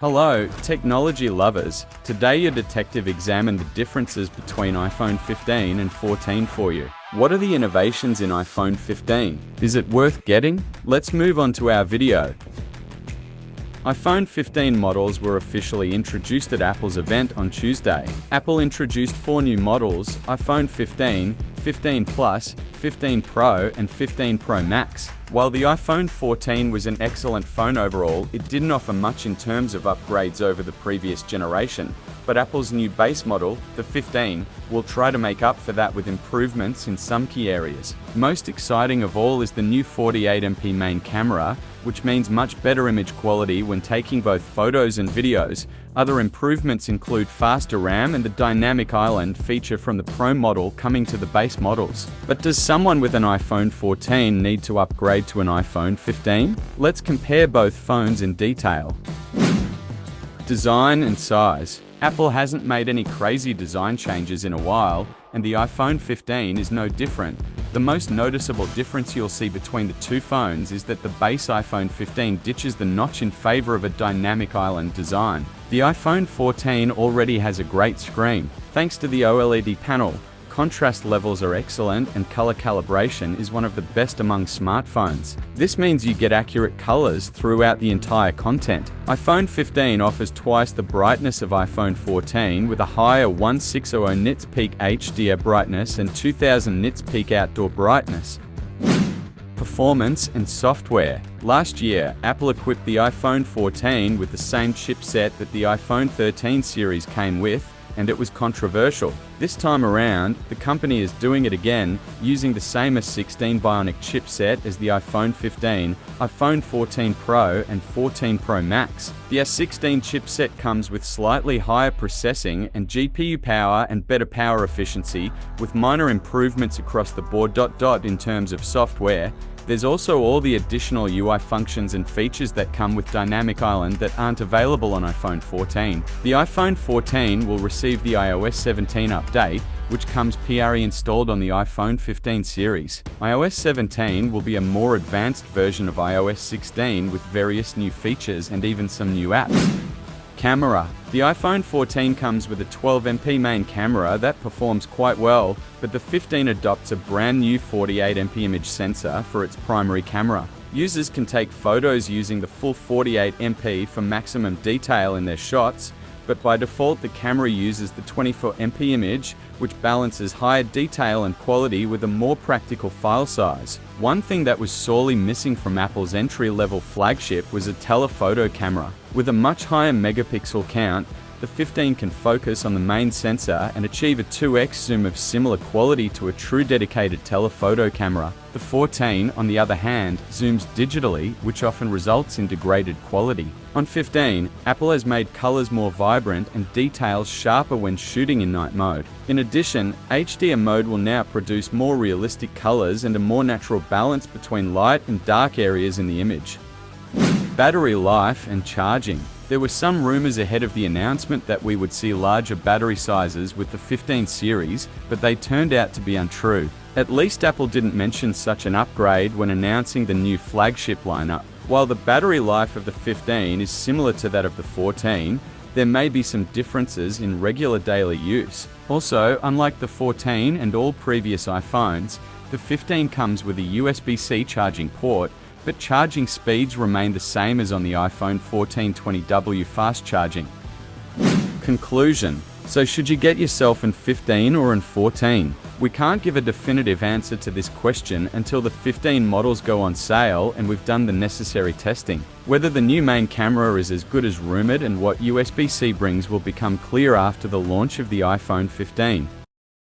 Hello, technology lovers. Today your detective examined the differences between iPhone 15 and 14 for you. What are the innovations in iPhone 15? Is it worth getting? Let's move on to our video. iPhone 15 models were officially introduced at Apple's event on Tuesday. Apple introduced 4 new models: iPhone 15, 15 Plus, 15 Pro, and 15 Pro Max. While the iPhone 14 was an excellent phone overall, it didn't offer much in terms of upgrades over the previous generation. But Apple's new base model, the 15, will try to make up for that with improvements in some key areas. Most exciting of all is the new 48MP main camera, which means much better image quality when taking both photos and videos. Other improvements include faster RAM and the dynamic island feature from the Pro model coming to the base models. But does someone with an iPhone 14 need to upgrade to an iPhone 15? Let's compare both phones in detail. Design and size. Apple hasn't made any crazy design changes in a while, and the iPhone 15 is no different. The most noticeable difference you'll see between the two phones is that the base iPhone 15 ditches the notch in favor of a dynamic island design. The iPhone 14 already has a great screen. Thanks to the OLED panel, contrast levels are excellent and color calibration is one of the best among smartphones. This means you get accurate colors throughout the entire content. iPhone 15 offers twice the brightness of iPhone 14 with a higher 1600 nits peak HDR brightness and 2000 nits peak outdoor brightness. Performance and software. Last year, Apple equipped the iPhone 14 with the same chipset that the iPhone 13 series came with, and it was controversial. This time around, the company is doing it again, using the same A16 Bionic chipset as the iPhone 15, iPhone 14 Pro, and 14 Pro Max. The A16 chipset comes with slightly higher processing and GPU power and better power efficiency, with minor improvements across the board. In terms of software, there's also all the additional UI functions and features that come with Dynamic Island that aren't available on iPhone 14. The iPhone 14 will receive the iOS 17 update, which comes pre-installed on the iPhone 15 series. iOS 17 will be a more advanced version of iOS 16 with various new features and even some new apps. Camera. The iPhone 14 comes with a 12MP main camera that performs quite well, but the 15 adopts a brand new 48MP image sensor for its primary camera. Users can take photos using the full 48MP for maximum detail in their shots, but by default the camera uses the 24MP image, which balances higher detail and quality with a more practical file size. One thing that was sorely missing from Apple's entry-level flagship was a telephoto camera. With a much higher megapixel count, the 15 can focus on the main sensor and achieve a 2x zoom of similar quality to a true dedicated telephoto camera. The 14, on the other hand, zooms digitally, which often results in degraded quality. On 15, Apple has made colors more vibrant and details sharper when shooting in night mode. In addition, HDR mode will now produce more realistic colors and a more natural balance between light and dark areas in the image. Battery life and charging. There were some rumors ahead of the announcement that we would see larger battery sizes with the 15 series, but they turned out to be untrue. At least Apple didn't mention such an upgrade when announcing the new flagship lineup. While the battery life of the 15 is similar to that of the 14, there may be some differences in regular daily use. Also, unlike the 14 and all previous iPhones, the 15 comes with a USB-C charging port, but charging speeds remain the same as on the iPhone 14 20W fast charging. Conclusion. So should you get yourself an 15 or an 14? We can't give a definitive answer to this question until the 15 models go on sale and we've done the necessary testing. Whether the new main camera is as good as rumored and what USB-C brings will become clear after the launch of the iPhone 15.